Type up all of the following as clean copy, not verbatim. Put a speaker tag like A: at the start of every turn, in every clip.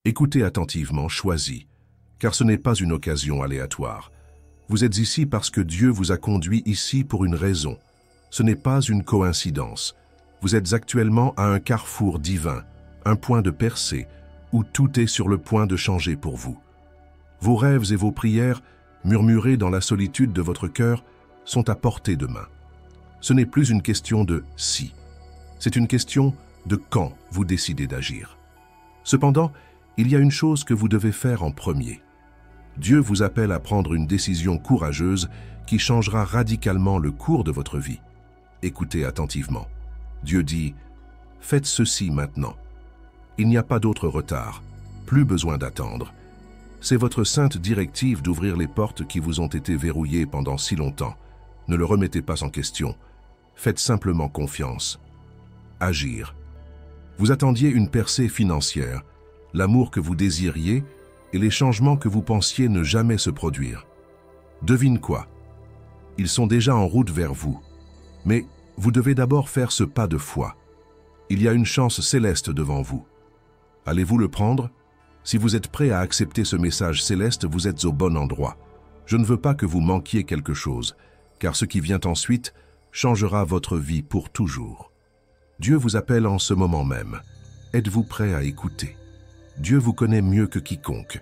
A: Écoutez attentivement, choisi, car ce n'est pas une occasion aléatoire. Vous êtes ici parce que Dieu vous a conduit ici pour une raison. Ce n'est pas une coïncidence. Vous êtes actuellement à un carrefour divin, un point de percée, où tout est sur le point de changer pour vous. Vos rêves et vos prières, murmurées dans la solitude de votre cœur, sont à portée de main. Ce n'est plus une question de « si », c'est une question de quand vous décidez d'agir. Cependant, il y a une chose que vous devez faire en premier. Dieu vous appelle à prendre une décision courageuse qui changera radicalement le cours de votre vie. Écoutez attentivement. Dieu dit « Faites ceci maintenant ». Il n'y a pas d'autre retard, plus besoin d'attendre. C'est votre sainte directive d'ouvrir les portes qui vous ont été verrouillées pendant si longtemps. Ne le remettez pas en question. Faites simplement confiance. Agir. Vous attendiez une percée financière, l'amour que vous désiriez et les changements que vous pensiez ne jamais se produire. Devine quoi? Ils sont déjà en route vers vous. Mais vous devez d'abord faire ce pas de foi. Il y a une chance céleste devant vous. Allez-vous le prendre? Si vous êtes prêt à accepter ce message céleste, vous êtes au bon endroit. Je ne veux pas que vous manquiez quelque chose, car ce qui vient ensuite changera votre vie pour toujours. Dieu vous appelle en ce moment même. Êtes-vous prêt à écouter? Dieu vous connaît mieux que quiconque.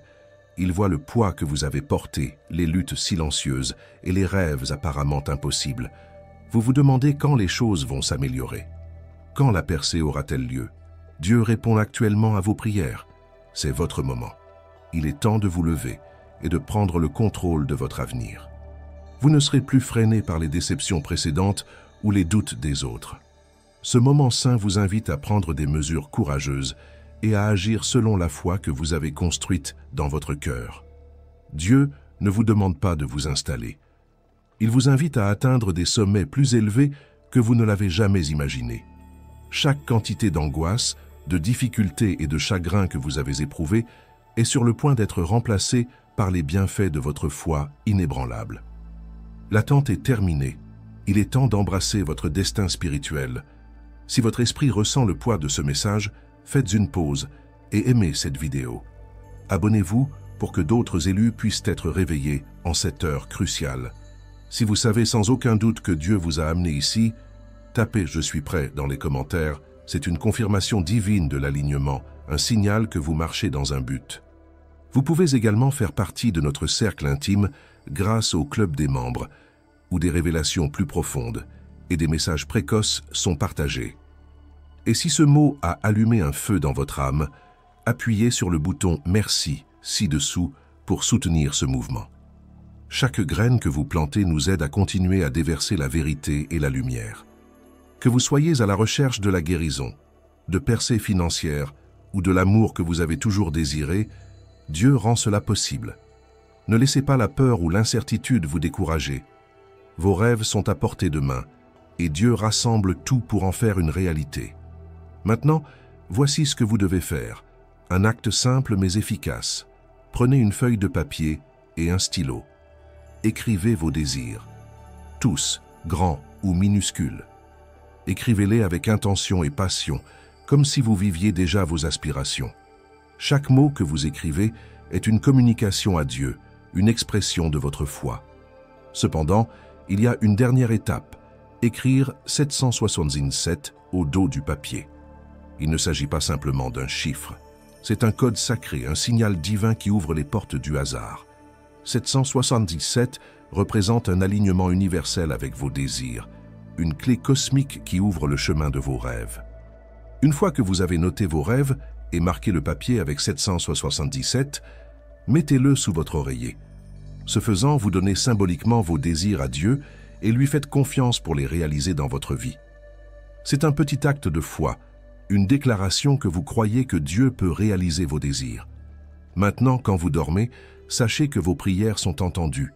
A: Il voit le poids que vous avez porté, les luttes silencieuses et les rêves apparemment impossibles. Vous vous demandez quand les choses vont s'améliorer. Quand la percée aura-t-elle lieu? Dieu répond actuellement à vos prières. C'est votre moment. Il est temps de vous lever et de prendre le contrôle de votre avenir. Vous ne serez plus freiné par les déceptions précédentes ou les doutes des autres. Ce moment saint vous invite à prendre des mesures courageuses et à agir selon la foi que vous avez construite dans votre cœur. Dieu ne vous demande pas de vous installer. Il vous invite à atteindre des sommets plus élevés que vous ne l'avez jamais imaginé. Chaque quantité d'angoisse, de difficultés et de chagrin que vous avez éprouvé est sur le point d'être remplacée par les bienfaits de votre foi inébranlable. L'attente est terminée. Il est temps d'embrasser votre destin spirituel. Si votre esprit ressent le poids de ce message, faites une pause et aimez cette vidéo. Abonnez-vous pour que d'autres élus puissent être réveillés en cette heure cruciale. Si vous savez sans aucun doute que Dieu vous a amené ici, tapez « Je suis prêt » dans les commentaires. C'est une confirmation divine de l'alignement, un signal que vous marchez dans un but. Vous pouvez également faire partie de notre cercle intime grâce au club des membres, où des révélations plus profondes et des messages précoces sont partagés. Et si ce mot a allumé un feu dans votre âme, appuyez sur le bouton « Merci » ci-dessous pour soutenir ce mouvement. Chaque graine que vous plantez nous aide à continuer à déverser la vérité et la lumière. Que vous soyez à la recherche de la guérison, de percées financières ou de l'amour que vous avez toujours désiré, Dieu rend cela possible. Ne laissez pas la peur ou l'incertitude vous décourager. Vos rêves sont à portée de main et Dieu rassemble tout pour en faire une réalité. Maintenant, voici ce que vous devez faire. Un acte simple mais efficace. Prenez une feuille de papier et un stylo. Écrivez vos désirs. Tous, grands ou minuscules. Écrivez-les avec intention et passion, comme si vous viviez déjà vos aspirations. Chaque mot que vous écrivez est une communication à Dieu, une expression de votre foi. Cependant, il y a une dernière étape, écrire 777 au dos du papier. Il ne s'agit pas simplement d'un chiffre. C'est un code sacré, un signal divin qui ouvre les portes du hasard. 777 représente un alignement universel avec vos désirs, une clé cosmique qui ouvre le chemin de vos rêves. Une fois que vous avez noté vos rêves et marqué le papier avec 777, mettez-le sous votre oreiller. Ce faisant, vous donnez symboliquement vos désirs à Dieu et lui faites confiance pour les réaliser dans votre vie. C'est un petit acte de foi, une déclaration que vous croyez que Dieu peut réaliser vos désirs. Maintenant, quand vous dormez, sachez que vos prières sont entendues.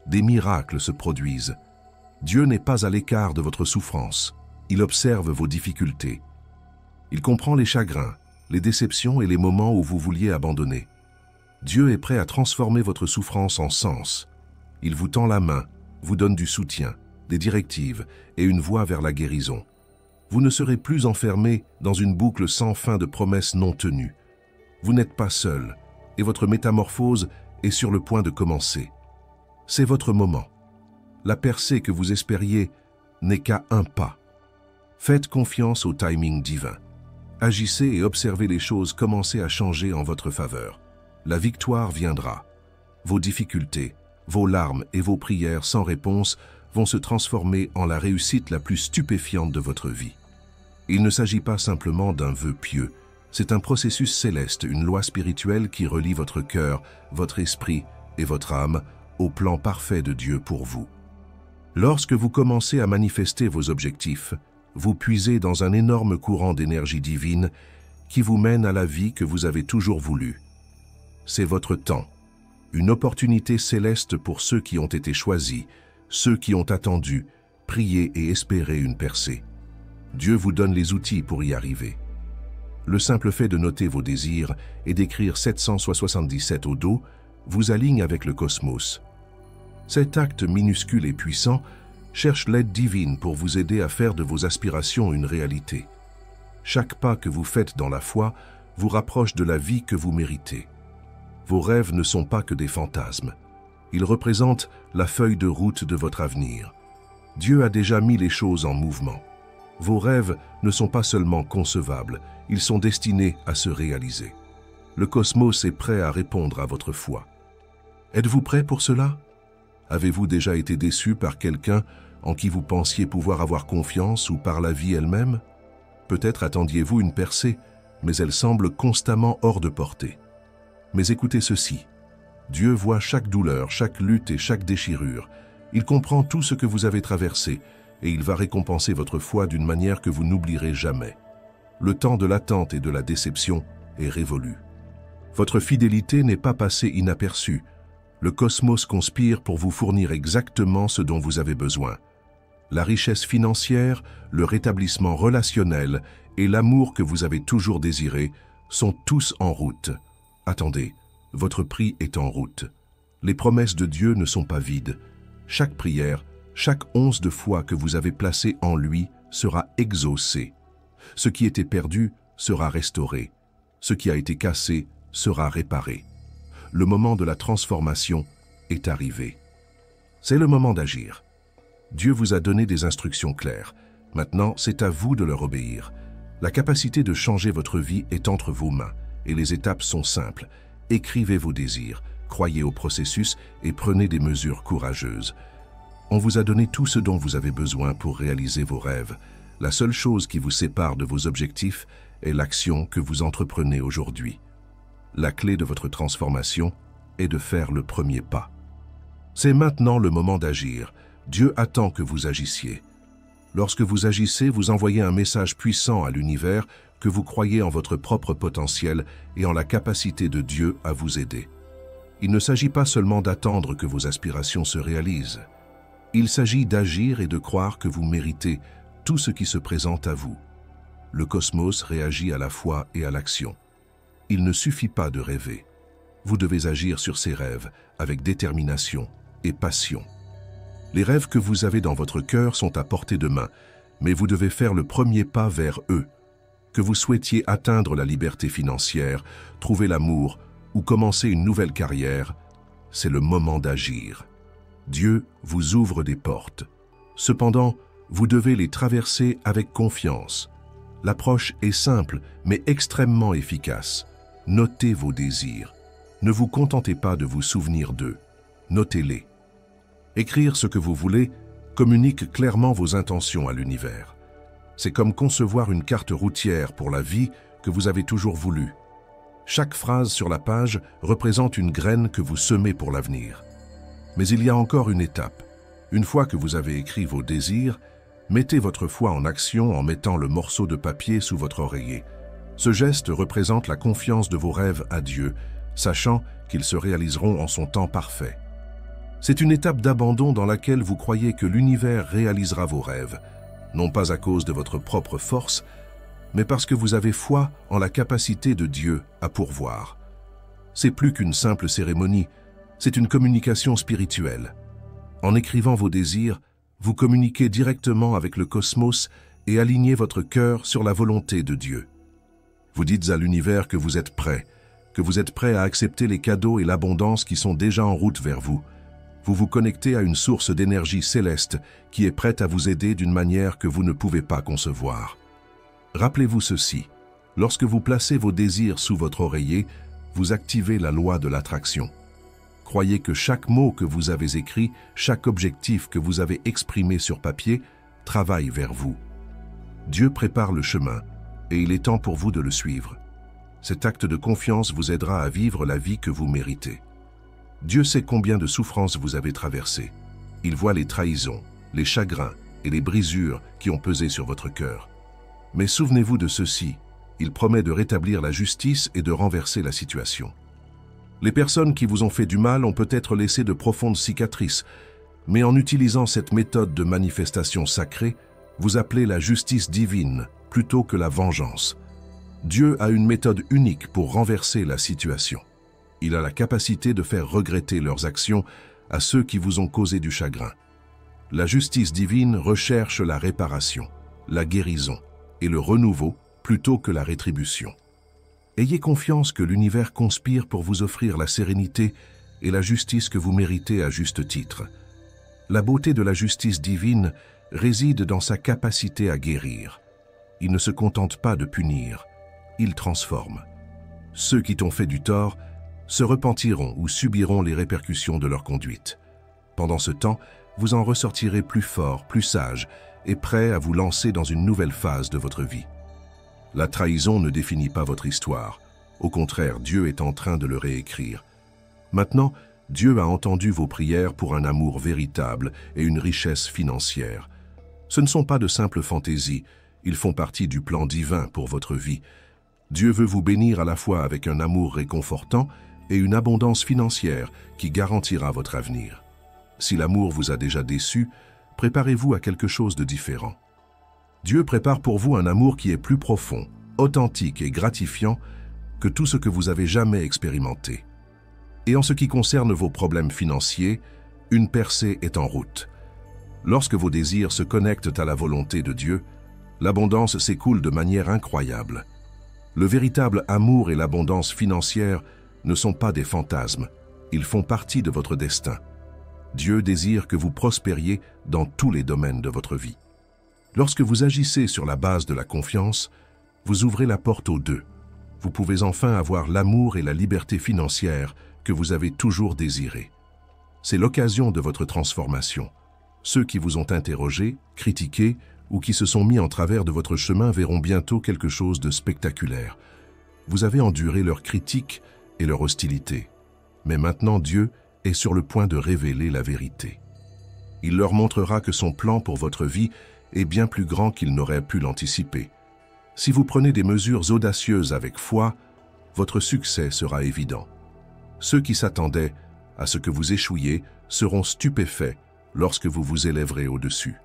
A: Des miracles se produisent. Dieu n'est pas à l'écart de votre souffrance. Il observe vos difficultés. Il comprend les chagrins, les déceptions et les moments où vous vouliez abandonner. Dieu est prêt à transformer votre souffrance en sens. Il vous tend la main, vous donne du soutien, des directives et une voie vers la guérison. Vous ne serez plus enfermé dans une boucle sans fin de promesses non tenues. Vous n'êtes pas seul, et votre métamorphose est sur le point de commencer. C'est votre moment. La percée que vous espériez n'est qu'à un pas. Faites confiance au timing divin. Agissez et observez les choses commencer à changer en votre faveur. La victoire viendra. Vos difficultés, vos larmes et vos prières sans réponse vont se transformer en la réussite la plus stupéfiante de votre vie. Il ne s'agit pas simplement d'un vœu pieux, c'est un processus céleste, une loi spirituelle qui relie votre cœur, votre esprit et votre âme au plan parfait de Dieu pour vous. Lorsque vous commencez à manifester vos objectifs, vous puisez dans un énorme courant d'énergie divine qui vous mène à la vie que vous avez toujours voulu. C'est votre temps, une opportunité céleste pour ceux qui ont été choisis, ceux qui ont attendu, prié et espéré une percée. Dieu vous donne les outils pour y arriver. Le simple fait de noter vos désirs et d'écrire 777 au dos vous aligne avec le cosmos. Cet acte minuscule et puissant cherche l'aide divine pour vous aider à faire de vos aspirations une réalité. Chaque pas que vous faites dans la foi vous rapproche de la vie que vous méritez. Vos rêves ne sont pas que des fantasmes. Ils représentent la feuille de route de votre avenir. Dieu a déjà mis les choses en mouvement. Vos rêves ne sont pas seulement concevables, ils sont destinés à se réaliser. Le cosmos est prêt à répondre à votre foi. Êtes-vous prêt pour cela? Avez-vous déjà été déçu par quelqu'un en qui vous pensiez pouvoir avoir confiance ou par la vie elle-même? Peut-être attendiez-vous une percée, mais elle semble constamment hors de portée. Mais écoutez ceci. Dieu voit chaque douleur, chaque lutte et chaque déchirure. Il comprend tout ce que vous avez traversé et il va récompenser votre foi d'une manière que vous n'oublierez jamais. Le temps de l'attente et de la déception est révolu. Votre fidélité n'est pas passée inaperçue. Le cosmos conspire pour vous fournir exactement ce dont vous avez besoin. La richesse financière, le rétablissement relationnel et l'amour que vous avez toujours désiré sont tous en route. Attendez, votre prix est en route. Les promesses de Dieu ne sont pas vides. Chaque prière, chaque once de foi que vous avez placée en lui sera exaucée. Ce qui était perdu sera restauré. Ce qui a été cassé sera réparé. Le moment de la transformation est arrivé. C'est le moment d'agir. Dieu vous a donné des instructions claires. Maintenant, c'est à vous de leur obéir. La capacité de changer votre vie est entre vos mains, et les étapes sont simples. Écrivez vos désirs, croyez au processus et prenez des mesures courageuses. On vous a donné tout ce dont vous avez besoin pour réaliser vos rêves. La seule chose qui vous sépare de vos objectifs est l'action que vous entreprenez aujourd'hui. La clé de votre transformation est de faire le premier pas. C'est maintenant le moment d'agir. Dieu attend que vous agissiez. Lorsque vous agissez, vous envoyez un message puissant à l'univers que vous croyez en votre propre potentiel et en la capacité de Dieu à vous aider. Il ne s'agit pas seulement d'attendre que vos aspirations se réalisent. Il s'agit d'agir et de croire que vous méritez tout ce qui se présente à vous. Le cosmos réagit à la foi et à l'action. Il ne suffit pas de rêver. Vous devez agir sur ces rêves avec détermination et passion. Les rêves que vous avez dans votre cœur sont à portée de main, mais vous devez faire le premier pas vers eux. Que vous souhaitiez atteindre la liberté financière, trouver l'amour ou commencer une nouvelle carrière, c'est le moment d'agir. Dieu vous ouvre des portes. Cependant, vous devez les traverser avec confiance. L'approche est simple, mais extrêmement efficace. Notez vos désirs. Ne vous contentez pas de vous souvenir d'eux. Notez-les. Écrire ce que vous voulez communique clairement vos intentions à l'univers. C'est comme concevoir une carte routière pour la vie que vous avez toujours voulu. Chaque phrase sur la page représente une graine que vous semez pour l'avenir. Mais il y a encore une étape. Une fois que vous avez écrit vos désirs, mettez votre foi en action en mettant le morceau de papier sous votre oreiller. Ce geste représente la confiance de vos rêves à Dieu, sachant qu'ils se réaliseront en son temps parfait. C'est une étape d'abandon dans laquelle vous croyez que l'univers réalisera vos rêves, non pas à cause de votre propre force, mais parce que vous avez foi en la capacité de Dieu à pourvoir. C'est plus qu'une simple cérémonie, c'est une communication spirituelle. En écrivant vos désirs, vous communiquez directement avec le cosmos et alignez votre cœur sur la volonté de Dieu. Vous dites à l'univers que vous êtes prêt, que vous êtes prêt à accepter les cadeaux et l'abondance qui sont déjà en route vers vous. Vous vous connectez à une source d'énergie céleste qui est prête à vous aider d'une manière que vous ne pouvez pas concevoir. Rappelez-vous ceci, lorsque vous placez vos désirs sous votre oreiller, vous activez la loi de l'attraction. Croyez que chaque mot que vous avez écrit, chaque objectif que vous avez exprimé sur papier, travaille vers vous. Dieu prépare le chemin, et il est temps pour vous de le suivre. Cet acte de confiance vous aidera à vivre la vie que vous méritez. Dieu sait combien de souffrances vous avez traversées. Il voit les trahisons, les chagrins et les brisures qui ont pesé sur votre cœur. Mais souvenez-vous de ceci, il promet de rétablir la justice et de renverser la situation. Les personnes qui vous ont fait du mal ont peut-être laissé de profondes cicatrices, mais en utilisant cette méthode de manifestation sacrée, vous appelez la justice divine plutôt que la vengeance. Dieu a une méthode unique pour renverser la situation. Il a la capacité de faire regretter leurs actions à ceux qui vous ont causé du chagrin. La justice divine recherche la réparation, la guérison et le renouveau plutôt que la rétribution. Ayez confiance que l'univers conspire pour vous offrir la sérénité et la justice que vous méritez à juste titre. La beauté de la justice divine réside dans sa capacité à guérir. Il ne se contente pas de punir, il transforme. Ceux qui t'ont fait du tort se repentiront ou subiront les répercussions de leur conduite. Pendant ce temps, vous en ressortirez plus fort, plus sage et prêt à vous lancer dans une nouvelle phase de votre vie. La trahison ne définit pas votre histoire. Au contraire, Dieu est en train de le réécrire. Maintenant, Dieu a entendu vos prières pour un amour véritable et une richesse financière. Ce ne sont pas de simples fantaisies, ils font partie du plan divin pour votre vie. Dieu veut vous bénir à la fois avec un amour réconfortant et une abondance financière qui garantira votre avenir. Si l'amour vous a déjà déçu, préparez-vous à quelque chose de différent. Dieu prépare pour vous un amour qui est plus profond, authentique et gratifiant que tout ce que vous avez jamais expérimenté. Et en ce qui concerne vos problèmes financiers, une percée est en route. Lorsque vos désirs se connectent à la volonté de Dieu, l'abondance s'écoule de manière incroyable. Le véritable amour et l'abondance financière ne sont pas des fantasmes, ils font partie de votre destin. Dieu désire que vous prospériez dans tous les domaines de votre vie. Lorsque vous agissez sur la base de la confiance, vous ouvrez la porte aux deux. Vous pouvez enfin avoir l'amour et la liberté financière que vous avez toujours désiré. C'est l'occasion de votre transformation. Ceux qui vous ont interrogé, critiqué ou qui se sont mis en travers de votre chemin verront bientôt quelque chose de spectaculaire. Vous avez enduré leurs critiques et leur hostilité. Mais maintenant Dieu est sur le point de révéler la vérité. Il leur montrera que son plan pour votre vie est bien plus grand qu'il n'aurait pu l'anticiper. Si vous prenez des mesures audacieuses avec foi, votre succès sera évident. Ceux qui s'attendaient à ce que vous échouiez seront stupéfaits lorsque vous vous élèverez au-dessus.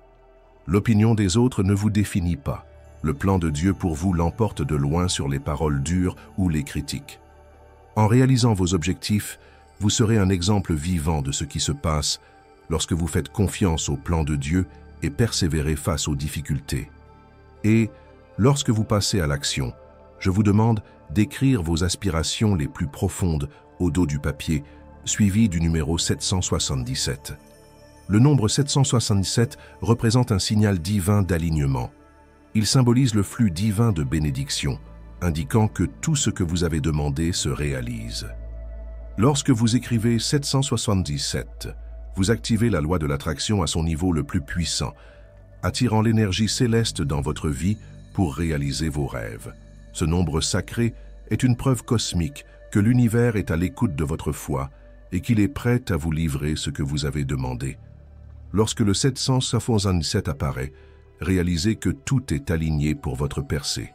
A: L'opinion des autres ne vous définit pas. Le plan de Dieu pour vous l'emporte de loin sur les paroles dures ou les critiques. En réalisant vos objectifs, vous serez un exemple vivant de ce qui se passe lorsque vous faites confiance au plan de Dieu et persévérez face aux difficultés. Et, lorsque vous passez à l'action, je vous demande d'écrire vos aspirations les plus profondes au dos du papier, suivi du numéro 777. Le nombre 777 représente un signal divin d'alignement. Il symbolise le flux divin de bénédiction, indiquant que tout ce que vous avez demandé se réalise. Lorsque vous écrivez 777, vous activez la loi de l'attraction à son niveau le plus puissant, attirant l'énergie céleste dans votre vie pour réaliser vos rêves. Ce nombre sacré est une preuve cosmique que l'univers est à l'écoute de votre foi et qu'il est prêt à vous livrer ce que vous avez demandé. Lorsque le 777 apparaît, réalisez que tout est aligné pour votre percée.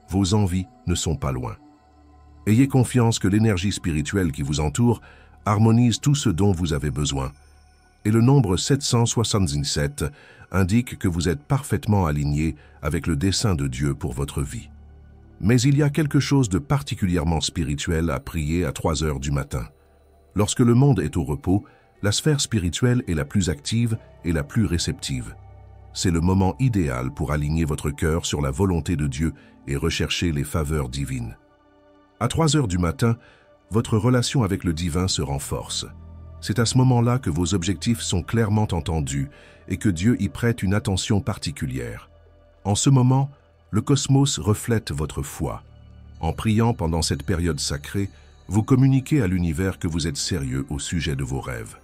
A: Vos envies ne sont pas loin. Ayez confiance que l'énergie spirituelle qui vous entoure harmonise tout ce dont vous avez besoin. Et le nombre 777 indique que vous êtes parfaitement aligné avec le dessein de Dieu pour votre vie. Mais il y a quelque chose de particulièrement spirituel à prier à 3 heures du matin. Lorsque le monde est au repos, la sphère spirituelle est la plus active et la plus réceptive. C'est le moment idéal pour aligner votre cœur sur la volonté de Dieu et rechercher les faveurs divines. À 3 heures du matin, votre relation avec le divin se renforce. C'est à ce moment-là que vos objectifs sont clairement entendus et que Dieu y prête une attention particulière. En ce moment, le cosmos reflète votre foi. En priant pendant cette période sacrée, vous communiquez à l'univers que vous êtes sérieux au sujet de vos rêves.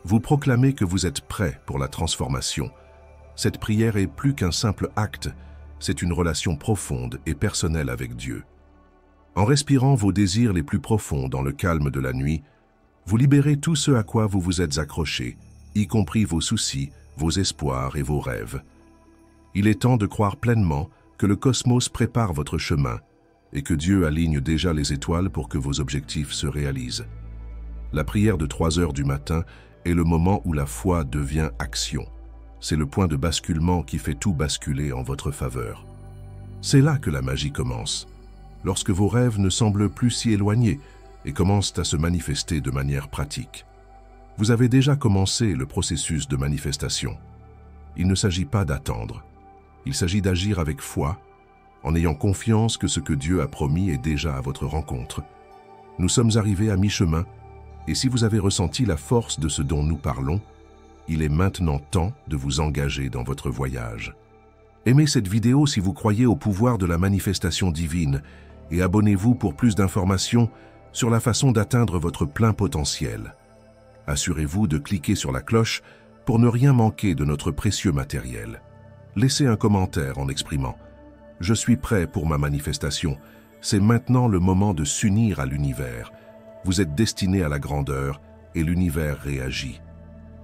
A: Vous proclamez que vous êtes prêt pour la transformation. Cette prière est plus qu'un simple acte, c'est une relation profonde et personnelle avec Dieu. En respirant vos désirs les plus profonds dans le calme de la nuit, vous libérez tout ce à quoi vous vous êtes accroché, y compris vos soucis, vos espoirs et vos rêves. Il est temps de croire pleinement que le cosmos prépare votre chemin et que Dieu aligne déjà les étoiles pour que vos objectifs se réalisent. La prière de 3 heures du matin est le moment où la foi devient action. C'est le point de basculement qui fait tout basculer en votre faveur. C'est là que la magie commence, lorsque vos rêves ne semblent plus si éloignés et commencent à se manifester de manière pratique. Vous avez déjà commencé le processus de manifestation. Il ne s'agit pas d'attendre. Il s'agit d'agir avec foi, en ayant confiance que ce que Dieu a promis est déjà à votre rencontre. Nous sommes arrivés à mi-chemin, et si vous avez ressenti la force de ce dont nous parlons, il est maintenant temps de vous engager dans votre voyage. Aimez cette vidéo si vous croyez au pouvoir de la manifestation divine et abonnez-vous pour plus d'informations sur la façon d'atteindre votre plein potentiel. Assurez-vous de cliquer sur la cloche pour ne rien manquer de notre précieux matériel. Laissez un commentaire en exprimant « Je suis prêt pour ma manifestation. C'est maintenant le moment de s'unir à l'univers. Vous êtes destiné à la grandeur et l'univers réagit.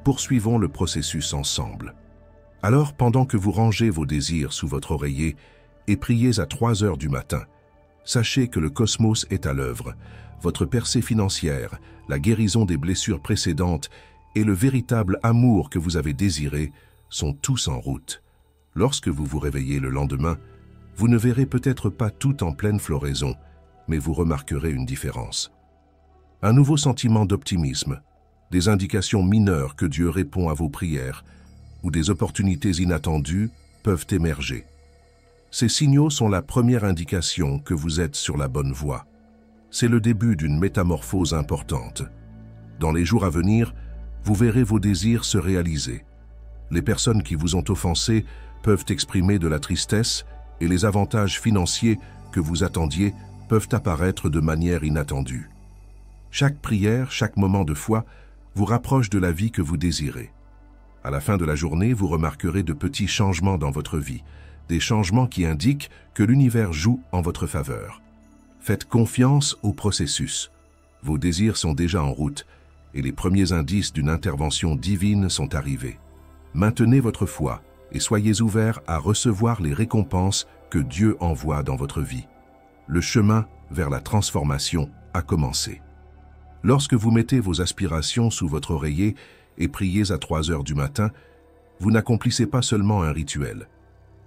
A: Poursuivons le processus ensemble. » Alors, pendant que vous rangez vos désirs sous votre oreiller et priez à 3 heures du matin, sachez que le cosmos est à l'œuvre. Votre percée financière, la guérison des blessures précédentes et le véritable amour que vous avez désiré sont tous en route. Lorsque vous vous réveillez le lendemain, vous ne verrez peut-être pas tout en pleine floraison, mais vous remarquerez une différence. Un nouveau sentiment d'optimisme, des indications mineures que Dieu répond à vos prières, ou des opportunités inattendues peuvent émerger. Ces signaux sont la première indication que vous êtes sur la bonne voie. C'est le début d'une métamorphose importante. Dans les jours à venir, vous verrez vos désirs se réaliser. Les personnes qui vous ont offensé peuvent exprimer de la tristesse et les avantages financiers que vous attendiez peuvent apparaître de manière inattendue. Chaque prière, chaque moment de foi vous rapproche de la vie que vous désirez. À la fin de la journée, vous remarquerez de petits changements dans votre vie, des changements qui indiquent que l'univers joue en votre faveur. Faites confiance au processus. Vos désirs sont déjà en route et les premiers indices d'une intervention divine sont arrivés. Maintenez votre foi et soyez ouverts à recevoir les récompenses que Dieu envoie dans votre vie. Le chemin vers la transformation a commencé. Lorsque vous mettez vos aspirations sous votre oreiller et priez à 3 heures du matin, vous n'accomplissez pas seulement un rituel.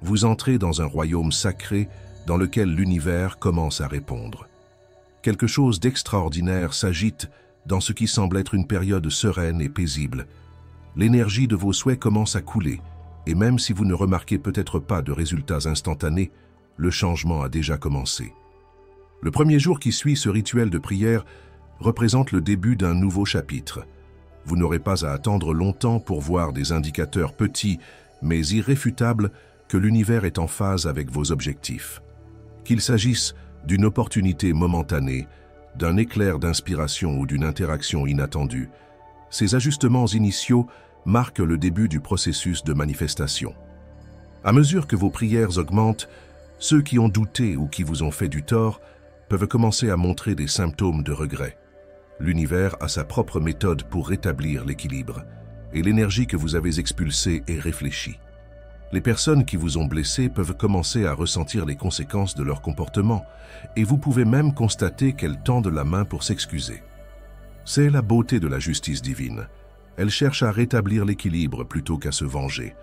A: Vous entrez dans un royaume sacré dans lequel l'univers commence à répondre. Quelque chose d'extraordinaire s'agite dans ce qui semble être une période sereine et paisible. L'énergie de vos souhaits commence à couler, et même si vous ne remarquez peut-être pas de résultats instantanés, le changement a déjà commencé. Le premier jour qui suit ce rituel de prière représente le début d'un nouveau chapitre. Vous n'aurez pas à attendre longtemps pour voir des indicateurs petits, mais irréfutables, que l'univers est en phase avec vos objectifs. Qu'il s'agisse d'une opportunité momentanée, d'un éclair d'inspiration ou d'une interaction inattendue, ces ajustements initiaux marquent le début du processus de manifestation. À mesure que vos prières augmentent, ceux qui ont douté ou qui vous ont fait du tort peuvent commencer à montrer des symptômes de regret. L'univers a sa propre méthode pour rétablir l'équilibre, et l'énergie que vous avez expulsée est réfléchie. Les personnes qui vous ont blessé peuvent commencer à ressentir les conséquences de leur comportement, et vous pouvez même constater qu'elles tendent la main pour s'excuser. C'est la beauté de la justice divine. Elle cherche à rétablir l'équilibre plutôt qu'à se venger.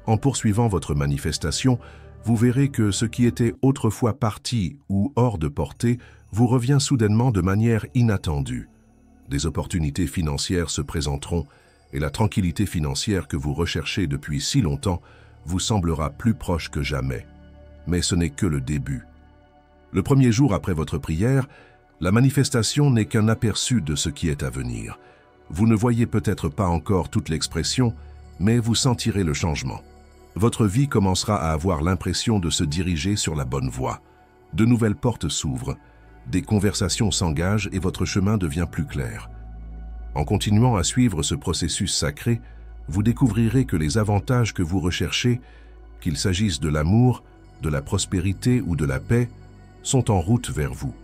A: En poursuivant votre manifestation, vous verrez que ce qui était autrefois parti ou hors de portée vous revient soudainement de manière inattendue. Des opportunités financières se présenteront et la tranquillité financière que vous recherchez depuis si longtemps vous semblera plus proche que jamais. Mais ce n'est que le début. Le premier jour après votre prière, La manifestation n'est qu'un aperçu de ce qui est à venir. Vous ne voyez peut-être pas encore toute l'expression, mais vous sentirez le changement. Votre vie commencera à avoir l'impression de se diriger sur la bonne voie. De nouvelles portes s'ouvrent, des conversations s'engagent et votre chemin devient plus clair. En continuant à suivre ce processus sacré, vous découvrirez que les avantages que vous recherchez, qu'il s'agisse de l'amour, de la prospérité ou de la paix, sont en route vers vous.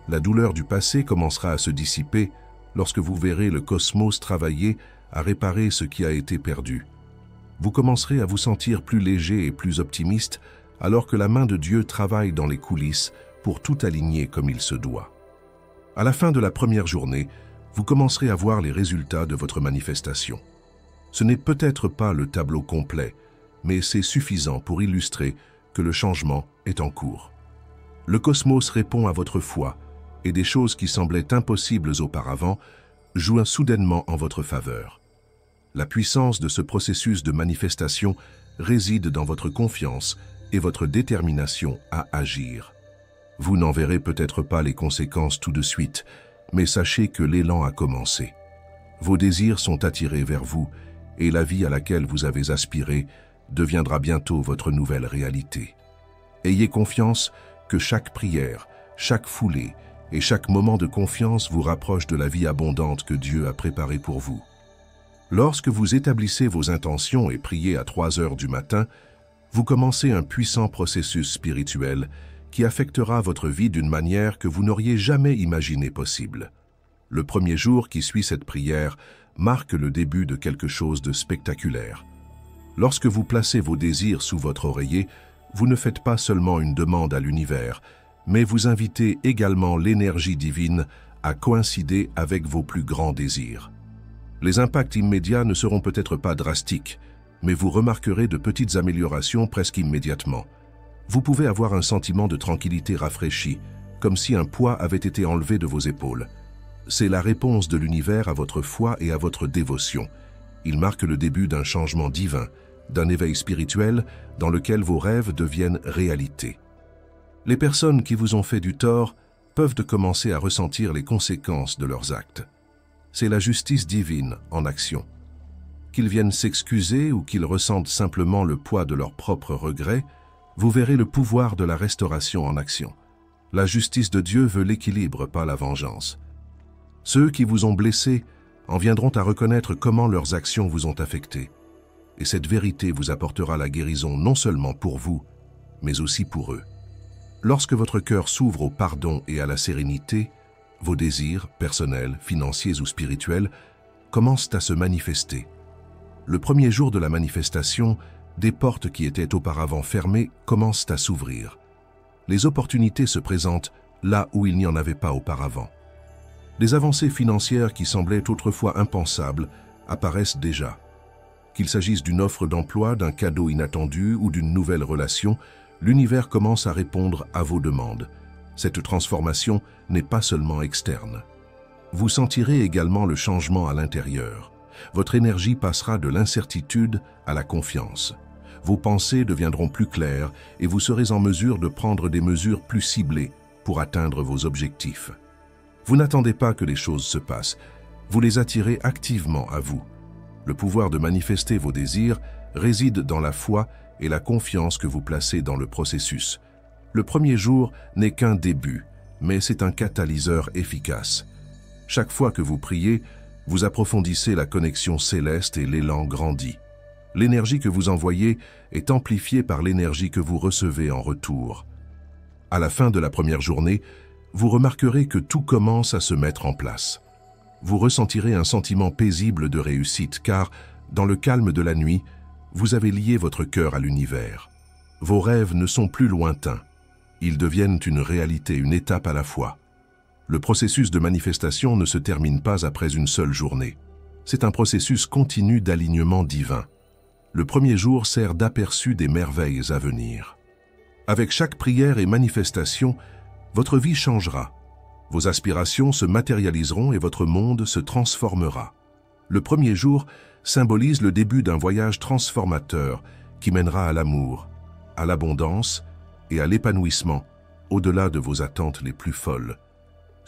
A: La douleur du passé commencera à se dissiper lorsque vous verrez le cosmos travailler à réparer ce qui a été perdu. Vous commencerez à vous sentir plus léger et plus optimiste alors que la main de Dieu travaille dans les coulisses pour tout aligner comme il se doit. À la fin de la première journée, vous commencerez à voir les résultats de votre manifestation. Ce n'est peut-être pas le tableau complet, mais c'est suffisant pour illustrer que le changement est en cours. Le cosmos répond à votre foi et des choses qui semblaient impossibles auparavant jouent soudainement en votre faveur. La puissance de ce processus de manifestation réside dans votre confiance et votre détermination à agir. Vous n'en verrez peut-être pas les conséquences tout de suite, mais sachez que l'élan a commencé. Vos désirs sont attirés vers vous et la vie à laquelle vous avez aspiré deviendra bientôt votre nouvelle réalité. Ayez confiance que chaque prière, chaque foulée et chaque moment de confiance vous rapproche de la vie abondante que Dieu a préparée pour vous. Lorsque vous établissez vos intentions et priez à 3 heures du matin, vous commencez un puissant processus spirituel qui affectera votre vie d'une manière que vous n'auriez jamais imaginé possible. Le premier jour qui suit cette prière marque le début de quelque chose de spectaculaire. Lorsque vous placez vos désirs sous votre oreiller, vous ne faites pas seulement une demande à l'univers, mais vous invitez également l'énergie divine à coïncider avec vos plus grands désirs. Les impacts immédiats ne seront peut-être pas drastiques, mais vous remarquerez de petites améliorations presque immédiatement. Vous pouvez avoir un sentiment de tranquillité rafraîchi, comme si un poids avait été enlevé de vos épaules. C'est la réponse de l'univers à votre foi et à votre dévotion. Il marque le début d'un changement divin, d'un éveil spirituel dans lequel vos rêves deviennent réalité. Les personnes qui vous ont fait du tort peuvent commencer à ressentir les conséquences de leurs actes. C'est la justice divine en action. Qu'ils viennent s'excuser ou qu'ils ressentent simplement le poids de leurs propres regrets, vous verrez le pouvoir de la restauration en action. La justice de Dieu veut l'équilibre, pas la vengeance. Ceux qui vous ont blessé en viendront à reconnaître comment leurs actions vous ont affecté. Et cette vérité vous apportera la guérison non seulement pour vous, mais aussi pour eux. Lorsque votre cœur s'ouvre au pardon et à la sérénité, vos désirs, personnels, financiers ou spirituels, commencent à se manifester. Le premier jour de la manifestation, des portes qui étaient auparavant fermées commencent à s'ouvrir. Les opportunités se présentent là où il n'y en avait pas auparavant. Des avancées financières qui semblaient autrefois impensables apparaissent déjà. Qu'il s'agisse d'une offre d'emploi, d'un cadeau inattendu ou d'une nouvelle relation, l'univers commence à répondre à vos demandes. Cette transformation n'est pas seulement externe. Vous sentirez également le changement à l'intérieur. Votre énergie passera de l'incertitude à la confiance. Vos pensées deviendront plus claires et vous serez en mesure de prendre des mesures plus ciblées pour atteindre vos objectifs. Vous n'attendez pas que les choses se passent, vous les attirez activement à vous. Le pouvoir de manifester vos désirs réside dans la foi et la confiance que vous placez dans le processus. Le premier jour n'est qu'un début, mais c'est un catalyseur efficace. Chaque fois que vous priez, vous approfondissez la connexion céleste et l'élan grandit. L'énergie que vous envoyez est amplifiée par l'énergie que vous recevez en retour. À la fin de la première journée, vous remarquerez que tout commence à se mettre en place. Vous ressentirez un sentiment paisible de réussite car, dans le calme de la nuit, vous avez lié votre cœur à l'univers. Vos rêves ne sont plus lointains. Ils deviennent une réalité, une étape à la fois. Le processus de manifestation ne se termine pas après une seule journée. C'est un processus continu d'alignement divin. Le premier jour sert d'aperçu des merveilles à venir. Avec chaque prière et manifestation, votre vie changera. Vos aspirations se matérialiseront et votre monde se transformera. Le premier jour symbolise le début d'un voyage transformateur qui mènera à l'amour, à l'abondance et à l'épanouissement, au-delà de vos attentes les plus folles.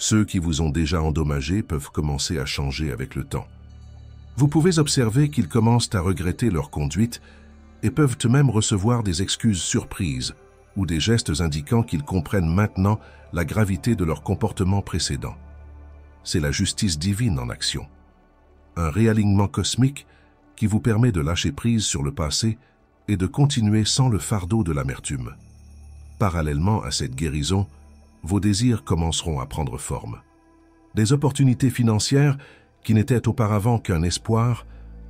A: Ceux qui vous ont déjà endommagé peuvent commencer à changer avec le temps. Vous pouvez observer qu'ils commencent à regretter leur conduite et peuvent même recevoir des excuses surprises ou des gestes indiquant qu'ils comprennent maintenant la gravité de leur comportement précédent. C'est la justice divine en action. Un réalignement cosmique qui vous permet de lâcher prise sur le passé et de continuer sans le fardeau de l'amertume. Parallèlement à cette guérison, vos désirs commenceront à prendre forme. Des opportunités financières qui n'étaient auparavant qu'un espoir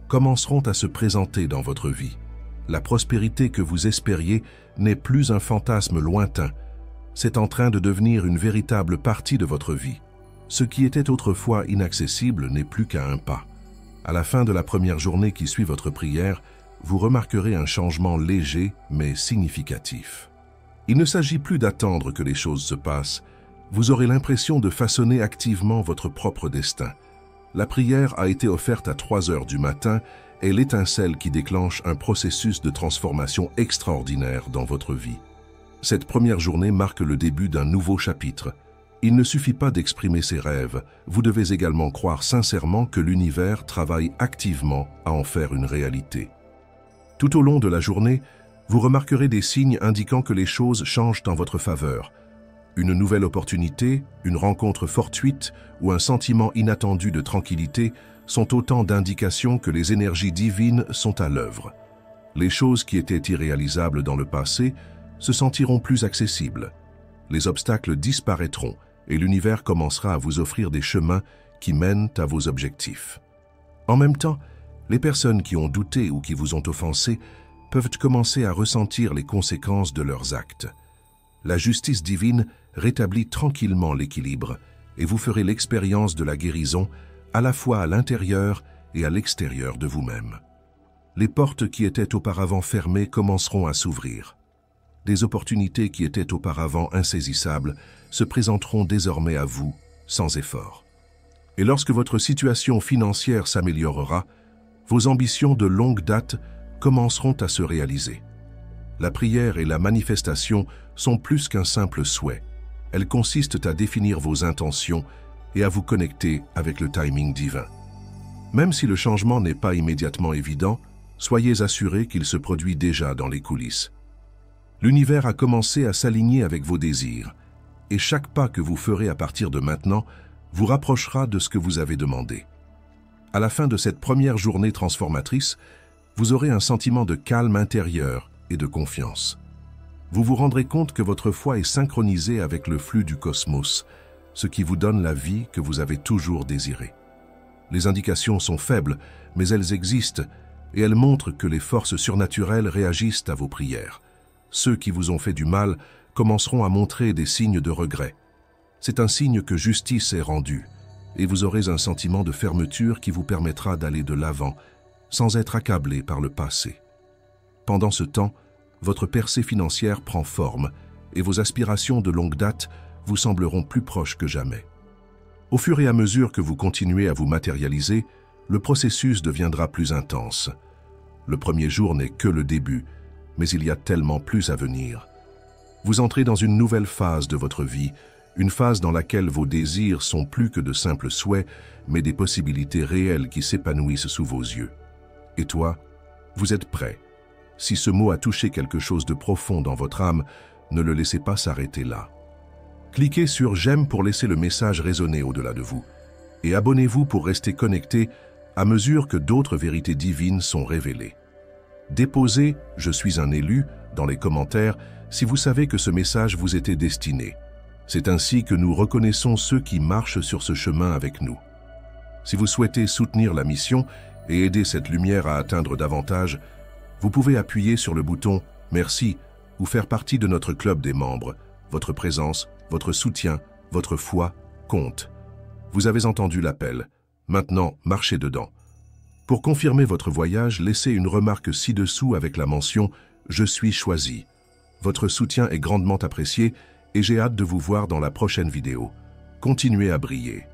A: commenceront à se présenter dans votre vie. La prospérité que vous espériez n'est plus un fantasme lointain. C'est en train de devenir une véritable partie de votre vie. Ce qui était autrefois inaccessible n'est plus qu'à un pas. À la fin de la première journée qui suit votre prière, vous remarquerez un changement léger mais significatif. Il ne s'agit plus d'attendre que les choses se passent. Vous aurez l'impression de façonner activement votre propre destin. La prière a été offerte à 3 heures du matin est l'étincelle qui déclenche un processus de transformation extraordinaire dans votre vie. Cette première journée marque le début d'un nouveau chapitre. Il ne suffit pas d'exprimer ses rêves, vous devez également croire sincèrement que l'univers travaille activement à en faire une réalité. Tout au long de la journée, vous remarquerez des signes indiquant que les choses changent en votre faveur. Une nouvelle opportunité, une rencontre fortuite ou un sentiment inattendu de tranquillité sont autant d'indications que les énergies divines sont à l'œuvre. Les choses qui étaient irréalisables dans le passé se sentiront plus accessibles. Les obstacles disparaîtront et l'univers commencera à vous offrir des chemins qui mènent à vos objectifs. En même temps, les personnes qui ont douté ou qui vous ont offensé peuvent commencer à ressentir les conséquences de leurs actes. La justice divine rétablit tranquillement l'équilibre et vous ferez l'expérience de la guérison à la fois à l'intérieur et à l'extérieur de vous-même. Les portes qui étaient auparavant fermées commenceront à s'ouvrir. Des opportunités qui étaient auparavant insaisissables se présenteront désormais à vous sans effort. Et lorsque votre situation financière s'améliorera, vos ambitions de longue date commenceront à se réaliser. La prière et la manifestation sont plus qu'un simple souhait. Elles consistent à définir vos intentions et à vous connecter avec le timing divin. Même si le changement n'est pas immédiatement évident, soyez assurés qu'il se produit déjà dans les coulisses. L'univers a commencé à s'aligner avec vos désirs, et chaque pas que vous ferez à partir de maintenant vous rapprochera de ce que vous avez demandé. À la fin de cette première journée transformatrice, vous aurez un sentiment de calme intérieur et de confiance. Vous vous rendrez compte que votre foi est synchronisée avec le flux du cosmos, ce qui vous donne la vie que vous avez toujours désirée. Les indications sont faibles, mais elles existent et elles montrent que les forces surnaturelles réagissent à vos prières. Ceux qui vous ont fait du mal commenceront à montrer des signes de regret. C'est un signe que justice est rendue et vous aurez un sentiment de fermeture qui vous permettra d'aller de l'avant sans être accablé par le passé. Pendant ce temps, votre percée financière prend forme et vos aspirations de longue date vous sembleront plus proches que jamais. Au fur et à mesure que vous continuez à vous matérialiser, le processus deviendra plus intense. Le premier jour n'est que le début, mais il y a tellement plus à venir. Vous entrez dans une nouvelle phase de votre vie, une phase dans laquelle vos désirs sont plus que de simples souhaits, mais des possibilités réelles qui s'épanouissent sous vos yeux. Et toi, vous êtes prêt. Si ce mot a touché quelque chose de profond dans votre âme, ne le laissez pas s'arrêter là. Cliquez sur « J'aime » pour laisser le message résonner au-delà de vous. Et abonnez-vous pour rester connecté à mesure que d'autres vérités divines sont révélées. Déposez « Je suis un élu » dans les commentaires si vous savez que ce message vous était destiné. C'est ainsi que nous reconnaissons ceux qui marchent sur ce chemin avec nous. Si vous souhaitez soutenir la mission et aider cette lumière à atteindre davantage, vous pouvez appuyer sur le bouton « Merci » ou faire partie de notre club des membres. Votre présence, votre soutien, votre foi comptent. Vous avez entendu l'appel. Maintenant, marchez dedans. Pour confirmer votre voyage, laissez une remarque ci-dessous avec la mention « Je suis choisi ». Votre soutien est grandement apprécié et j'ai hâte de vous voir dans la prochaine vidéo. Continuez à briller.